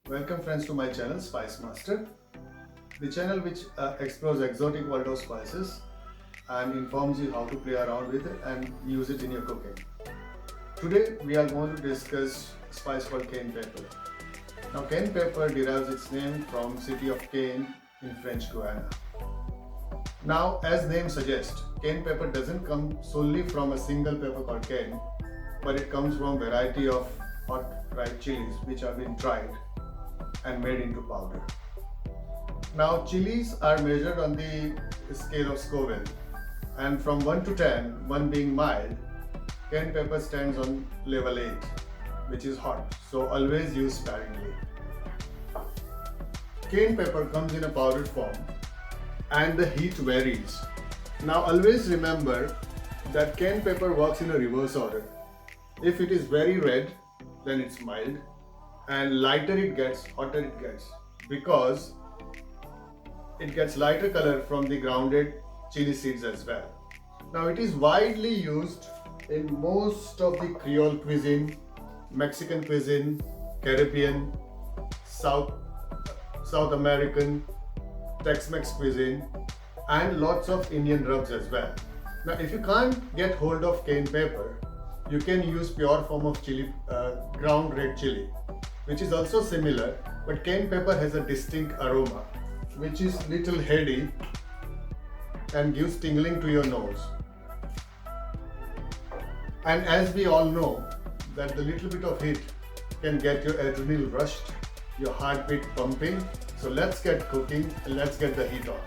Welcome friends to my channel Spice Master, the channel which explores exotic world of spices and informs you how to play around with it and use it in your cooking. Today we are going to discuss a spice called cayenne pepper. Now cayenne pepper derives its name from city of Caen in French Guiana. Now as name suggests, cayenne pepper doesn't come solely from a single pepper called cayenne, but it comes from variety of hot dried chilies which have been dried and made into powder. Now chilies are measured on the scale of Scoville, and from 1 to 10, 1 being mild, cayenne pepper stands on level 8, which is hot, so always use sparingly. Cayenne pepper comes in a powdered form and the heat varies. Now always remember that cayenne pepper works in a reverse order. If it is very red, then it's mild, and lighter it gets, hotter it gets, because it gets lighter color from the grounded chili seeds as well. Now it is widely used in most of the Creole cuisine, Mexican cuisine, Caribbean, South American, Tex-Mex cuisine, and lots of Indian rubs as well. Now if you can't get hold of cayenne pepper, you can use pure form of chili, ground red chili, which is also similar, but cayenne pepper has a distinct aroma, which is little heady and gives tingling to your nose. And as we all know, that the little bit of heat can get your adrenaline rushed, your heartbeat pumping. So let's get cooking and let's get the heat on.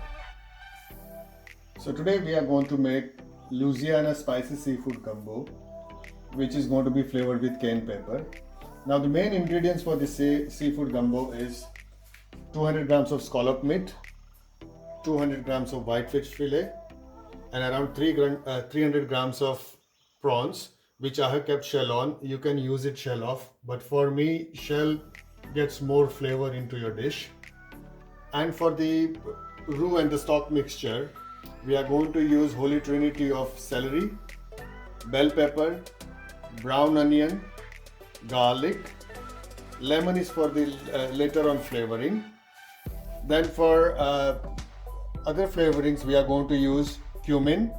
So today we are going to make Louisiana spicy seafood gumbo, which is going to be flavored with cayenne pepper. Now the main ingredients for this seafood gumbo is 200 grams of scallop meat, 200 grams of whitefish fillet, and around 300 grams of prawns, which I have kept shell on. You can use it shell off, but for me shell gets more flavor into your dish. And for the roux and the stock mixture, we are going to use holy trinity of celery, bell pepper, brown onion, garlic. Lemon is for the later on flavoring. Then for other flavorings, we are going to use cumin,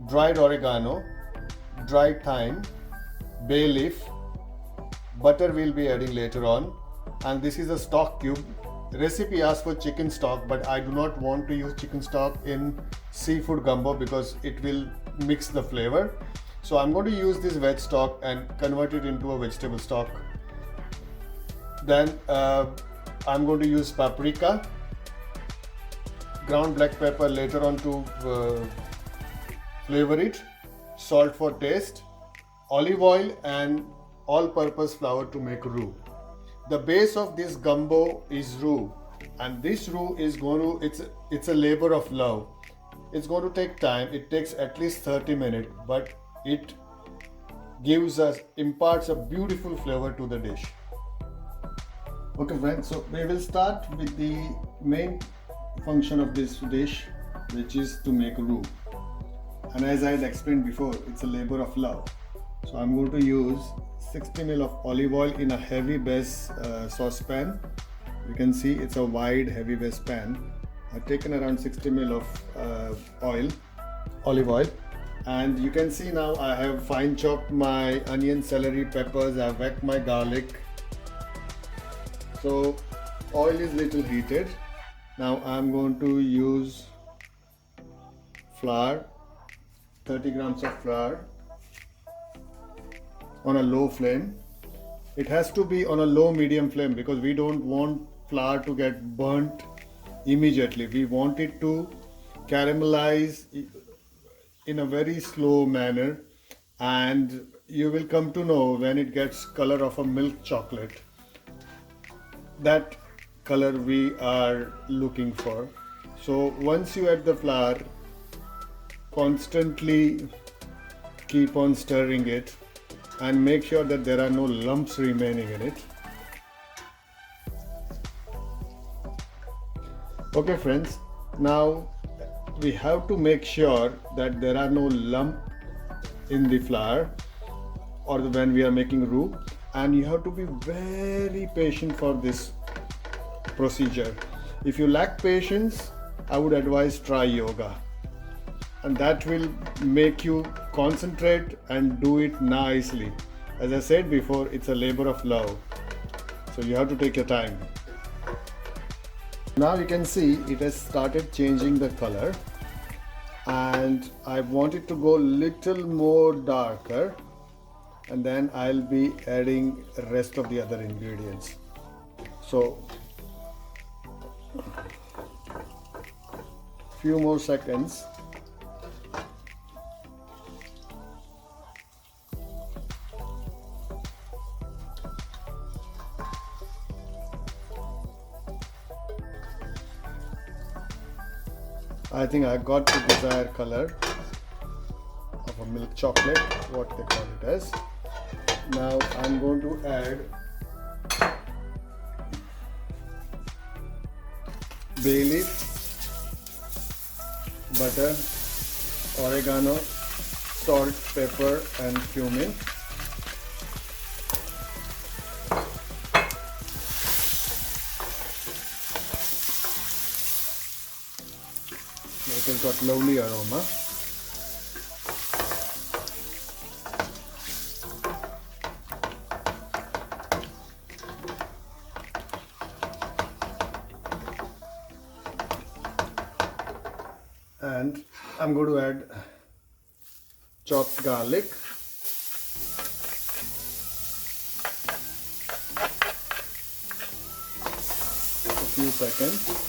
dried oregano, dried thyme, bay leaf, butter we'll be adding later on, and this is a stock cube. Recipe asks for chicken stock, but I do not want to use chicken stock in seafood gumbo because it will mix the flavor. So I'm going to use this veg stock and convert it into a vegetable stock. Then I'm going to use paprika, ground black pepper later on to flavor it, salt for taste, olive oil and all-purpose flour to make roux. The base of this gumbo is roux, and this roux is going to, it's a labor of love. It's going to take time. It takes at least 30 minutes, but it imparts a beautiful flavor to the dish. Okay friends, so we will start with the main function of this dish, which is to make roux. And as I had explained before, it's a labor of love. So I'm going to use 60 ml of olive oil in a heavy base saucepan. You can see it's a wide heavy base pan. I've taken around 60 ml of olive oil. And you can see now I have fine chopped my onion, celery, peppers, I've whacked my garlic. So oil is little heated. Now I'm going to use flour, 30 grams of flour on a low flame. It has to be on a low medium flame because we don't want flour to get burnt immediately. We want it to caramelize in a very slow manner, and you will come to know when it gets color of a milk chocolate. That color we are looking for. So once you add the flour, constantly keep on stirring it and make sure that there are no lumps remaining in it. Okay friends, now we have to make sure that there are no lumps in the flour or when we are making roux, and you have to be very patient for this procedure. If you lack patience, I would advise try yoga, and that will make you concentrate and do it nicely. As I said before, it's a labor of love, so you have to take your time. Now you can see it has started changing the color, and I want it to go little more darker, and then I'll be adding rest of the other ingredients. So few more seconds. I think I got the desired color of a milk chocolate, what they call it as. Now I'm going to add bay leaf, butter, oregano, salt, pepper and cumin. It has got lovely aroma. And I'm going to add chopped garlic, a few seconds.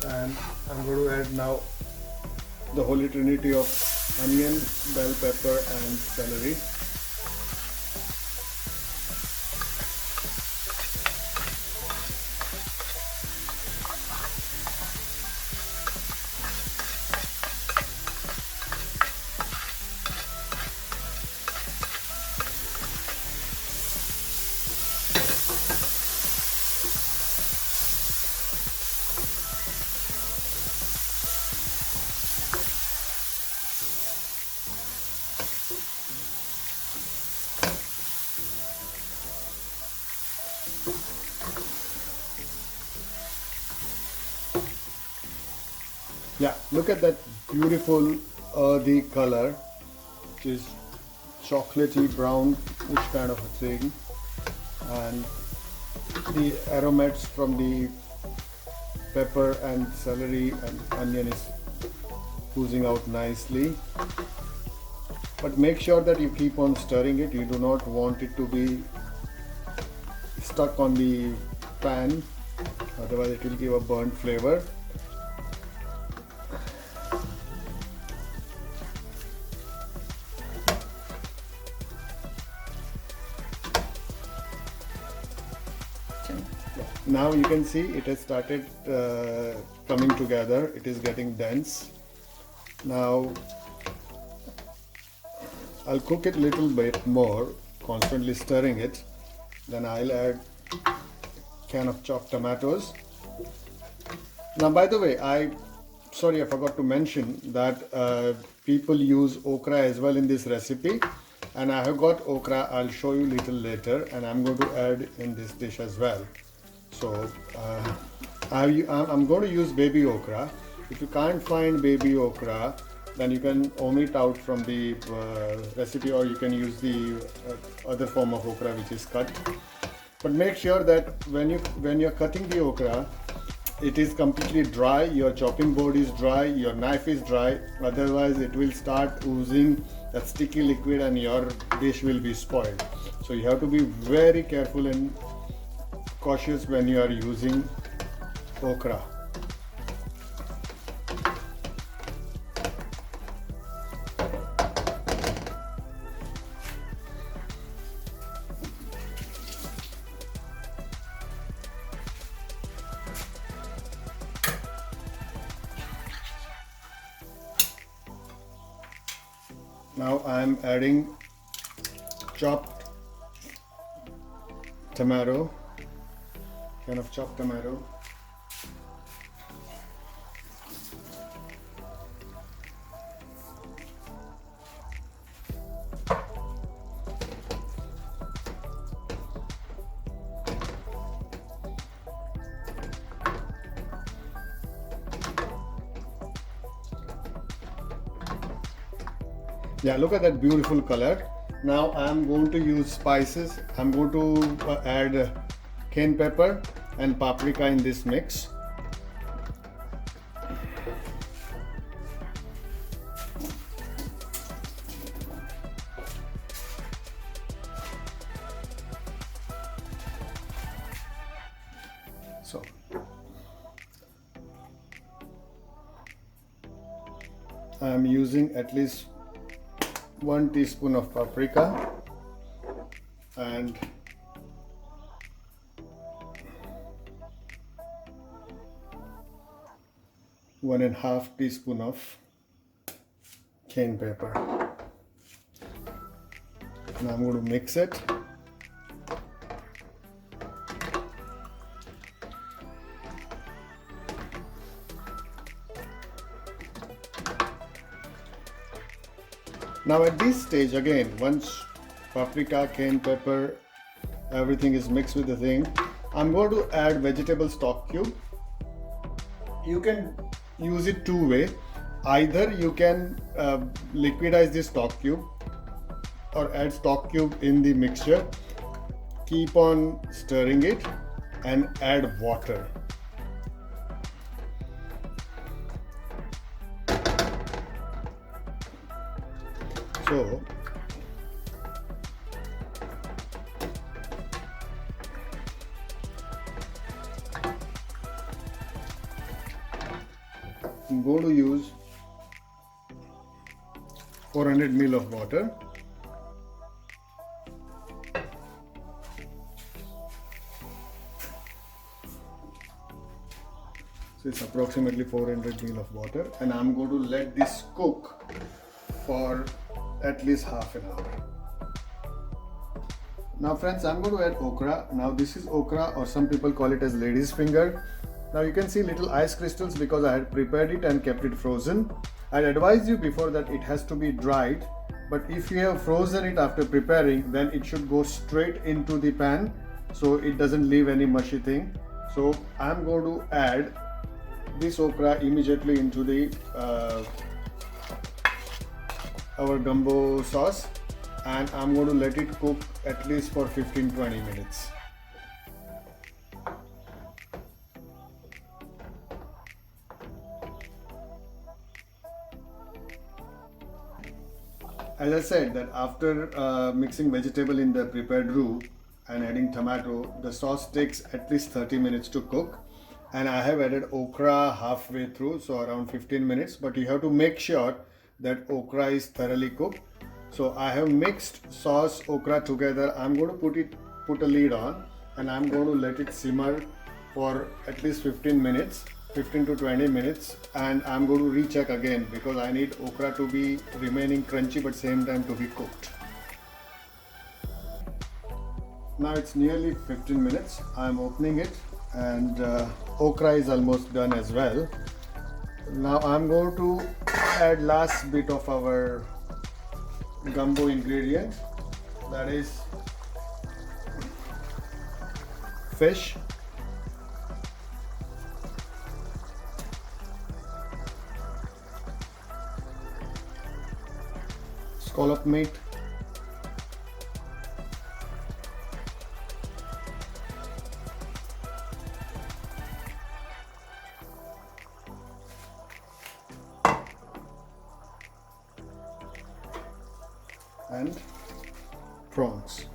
And I'm going to add now the holy trinity of onion, bell pepper and celery. Yeah, look at that beautiful earthy color, which is chocolatey brownish kind of a thing, and the aromats from the pepper and celery and onion is oozing out nicely. But make sure that you keep on stirring it. You do not want it to be stuck on the pan, otherwise it will give a burnt flavor. Now you can see it has started coming together. It is getting dense. Now I'll cook it a little bit more, constantly stirring it. Then I'll add a can of chopped tomatoes. Now, by the way, I forgot to mention that people use okra as well in this recipe, and I have got okra. I'll show you a little later, and I'm going to add in this dish as well. So I'm going to use baby okra. If you can't find baby okra, then you can omit out from the recipe, or you can use the other form of okra which is cut. But make sure that when you're cutting the okra, it is completely dry, your chopping board is dry, your knife is dry, otherwise it will start oozing that sticky liquid and your dish will be spoiled. So you have to be very careful and cautious when you are using okra. Now I am adding chopped tomato can of chopped tomato. Yeah, look at that beautiful color. Now I'm going to use spices. I'm going to add cayenne pepper and paprika in this mix. So I'm using at least 1 teaspoon of paprika and one and a half teaspoon of cayenne pepper. Now I'm going to mix it. Now at this stage, again, once paprika, cayenne pepper, everything is mixed with the thing, I'm going to add vegetable stock cube. You can use it two way. Either you can liquidize the stock cube or add stock cube in the mixture, keep on stirring it and add water. So I'm going to use 400 ml of water. So it's approximately 400 ml of water, and I'm going to let this cook for at least half an hour. Now friends, I'm going to add okra. Now this is okra, or some people call it as lady's finger. Now you can see little ice crystals because I had prepared it and kept it frozen. I'd advise you before that it has to be dried, but if you have frozen it after preparing, then it should go straight into the pan so it doesn't leave any mushy thing. So I'm going to add this okra immediately into the our gumbo sauce, and I'm going to let it cook at least for 15-20 minutes. As I said, that after mixing vegetable in the prepared roux and adding tomato, the sauce takes at least 30 minutes to cook, and I have added okra halfway through, so around 15 minutes, but you have to make sure that okra is thoroughly cooked. So I have mixed sauce, okra together. I'm going to put a lid on, and I'm going to let it simmer for at least 15 minutes, 15 to 20 minutes, and I'm going to recheck again because I need okra to be remaining crunchy but same time to be cooked. Now it's nearly 15 minutes. I'm opening it, and okra is almost done as well. Now I'm going to add last bit of our gumbo ingredient, that is fish, scallop meat, and prawns.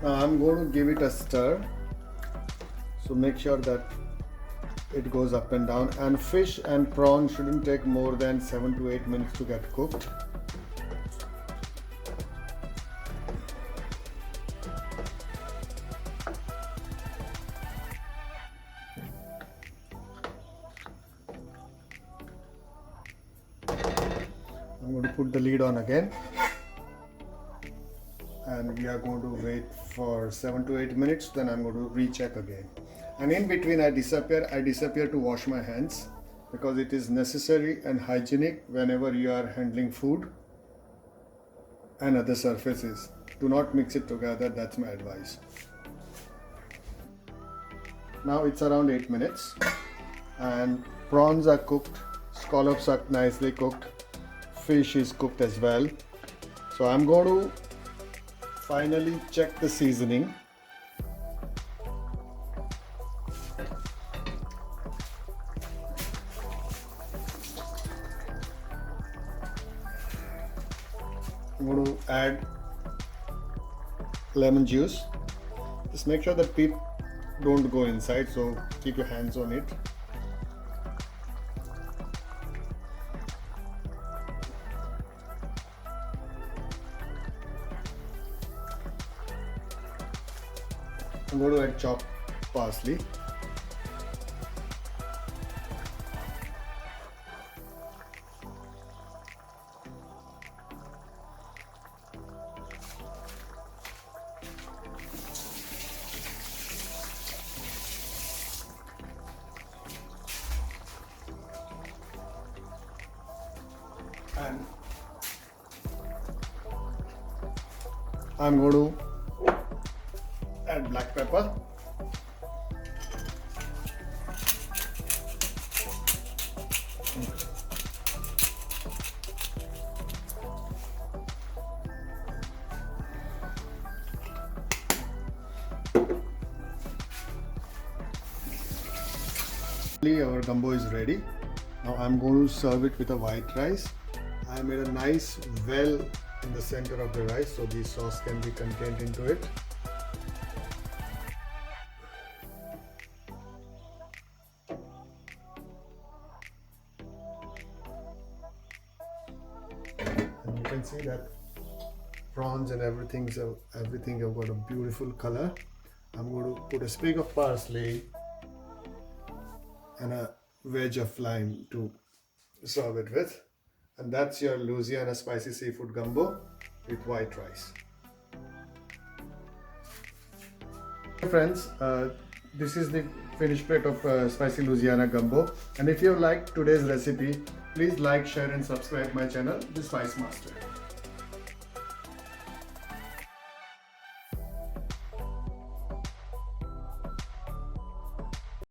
Now I'm going to give it a stir, so make sure that it goes up and down. And fish and prawn shouldn't take more than 7 to 8 minutes to get cooked. I'm going to put the lid on again, and we are going to wait for 7 to 8 minutes. Then I'm going to recheck again, and in between I disappear to wash my hands, because it is necessary and hygienic whenever you are handling food and other surfaces. Do not mix it together, that's my advice. Now it's around 8 minutes and prawns are cooked, scallops are nicely cooked, fish is cooked as well. So I'm going to finally check the seasoning. I'm going to add lemon juice. Just make sure the pip don't go inside, so keep your hands on it. I'm going to add chopped parsley. And I'm going to add black pepper. Our gumbo is ready. Now I'm going to serve it with a white rice. I made a nice well in the center of the rice, so the sauce can be contained into it. And you can see that prawns and everything have got a beautiful color. I'm going to put a sprig of parsley and a wedge of lime to serve it with. And that's your Louisiana spicy seafood gumbo with white rice. Friends, this is the finished plate of spicy Louisiana gumbo. And if you have liked today's recipe, please like, share and subscribe my channel, The Spice Master.